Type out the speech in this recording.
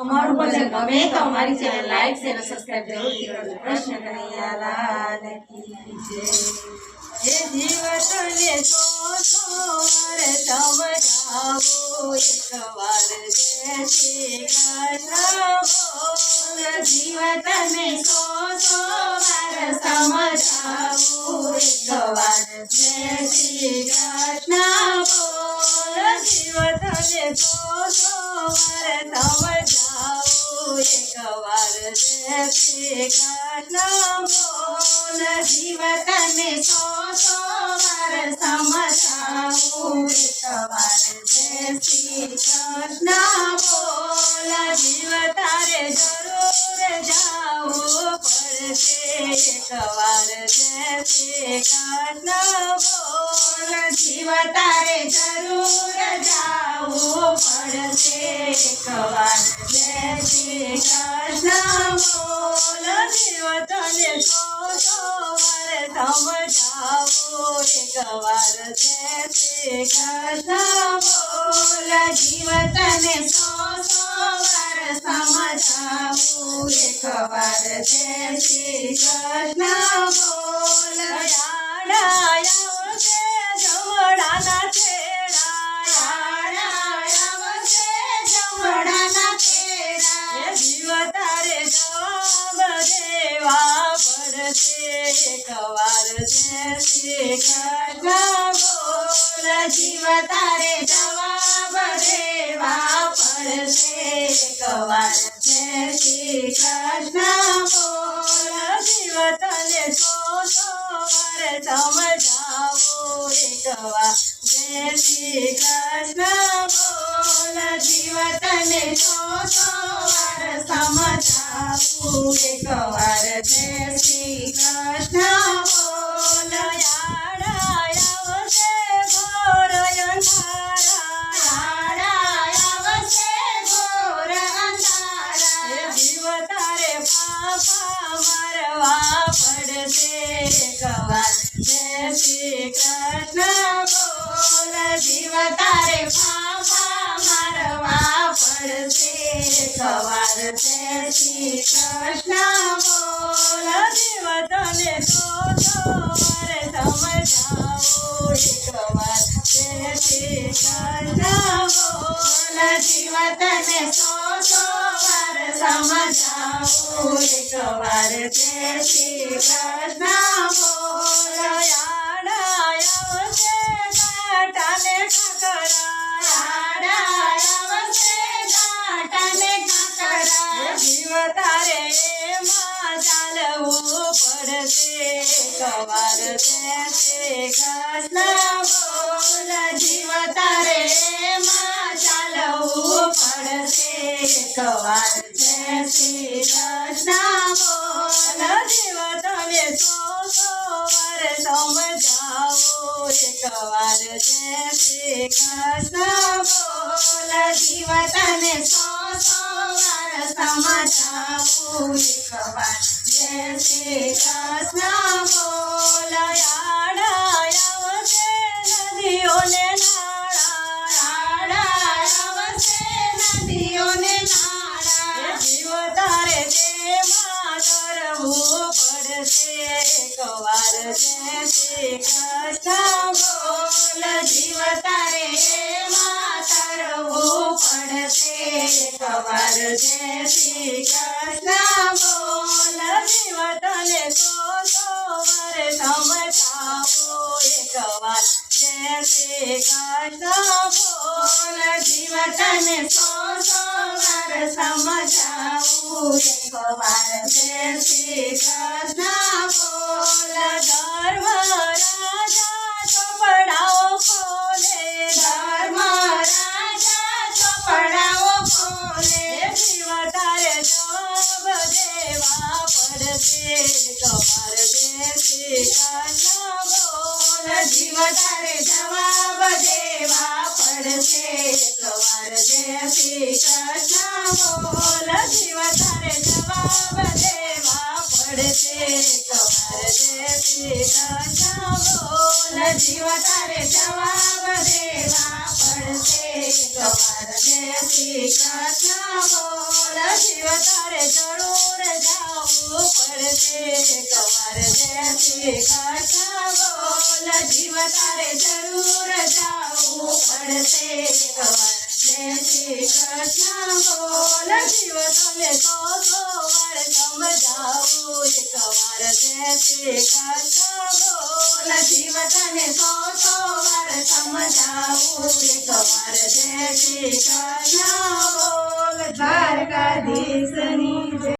અમારું ભજન ગમે તો અમારી ચેનલ લાઈક શેર અને સબસ્ક્રાઇબ જરૂરથી કરજો। કૃષ્ણ કનૈયા લાલ કી જય। એ જીવતને સો વાર સમજાવો એકવાર જય શ્રી કૃષ્ણ બોલ। જીવતને સો વાર સમજાવો એકવાર જય શ્રી કૃષ્ણ બોલ। જીવતને સો વાર સમજાવો એકવાર જય શ્રી કૃષ્ણ બોલ। જીવતને સો વાર સમજાવો એકવાર જય શ્રી કૃષ્ણ બોલ। જીવ તારે જરૂર જાવું પડશે એકવાર જય શ્રી કૃષ્ણ બોલ। જીવ તારે જરૂર જાવું પડશે એકવાર જય શ્રી કૃષ્ણ બોલ। જીવ તને સો વાર સમજાવો એકવાર જય શ્રી કૃષ્ણ બોલ। જીવ તને સો વાર સમજાવો એકવાર જય શ્રી કૃષ્ણ બોલ। આવશે જમડાના છેડા આવશે જમડાના છેડા જીવ તારે જવાબ દેવા પડશે એકવાર જય શ્રી કૃષ્ણ બોલ। જીવ તારે જવાબ દેવા પડશે એકવાર જય શ્રી કૃષ્ણ બોલ। જીવ તને સો વાર સમજાવો એકવાર જય શ્રી કૃષ્ણ બોલ। જીવ તને સો વાર સમજાવો એકવાર જય શ્રી કૃષ્ણ બોલ। આવશે ઘોર અંધારા આવશે ઘોર અંધારા જીવ તારે ફાફા મારવા પડશે એકવાર જય શ્રી કૃષ્ણ બોલ। જીવ તારે ફાફા મારવા પડશે એકવાર જય શ્રી કૃષ્ણ બોલ। જીવ તને સો વાર સમજાવો એકવાર જય શ્રી કૃષ્ણ બોલ। જીવ તને સો વાર સમજાવો એકવાર જય શ્રી કૃષ્ણ બોલ। આવશે કાંટાને ઠાકરા આવશે કાંટાને ઠાકરા જીવ તારે એમાં ચાલવું પડશે એકવાર જય શ્રી કૃષ્ણ બોલ। જીવ તારે એમાં ચાલવું પડશે એકવાર જય શ્રી કૃષ્ણ બોલ। જીવ તને સો વાર સમજાવો એકવાર જય શ્રી કૃષ્ણ બોલ। જીવ તને સો વાર સમજાવો એકવાર જય શ્રી કૃષ્ણ બોલ। આવશે નદીઓને નાળા આવશે નદીઓને નાળા જીવ તારે તેમાં તરવું પડશે એકવાર જય શ્રી કૃષ્ણ બોલ। જીવ તારે એમાં તરવું પડશે એકવાર જય શ્રી કૃષ્ણ બોલ। જીવ તને સો વાર સમજાવો એકવાર જય શ્રી કૃષ્ણ બોલ। જીવ તને સો વાર સમજાવો એકવાર જય શ્રી કૃષ્ણ બોલ। ધર્મ રાજા ચોપડાઓ ખોલે ધર્મ રાજા ચોપડાઓ ખોલે જીવ તારે જવાબ દેવા પડશે એકવાર જય શ્રી કૃષ્ણ બોલ। જીવ તારે જવાબ દેવા પડશે એકવાર જય શ્રી કૃષ્ણ બોલ। જીવ તારે જવાબ દેવા પડશે એકવાર જય શ્રી કૃષ્ણ શ્રી કૃષ્ણ બોલ જીવ તારે જરૂર જાવું પડશે એકવાર જય શ્રી કૃષ્ણ બોલ જીવ તને સો વાર સમજાવું એકવાર જય શ્રી કૃષ્ણ બોલ જીવ તને સો વાર સમજાવું એકવાર જય શ્રી કૃષ્ણ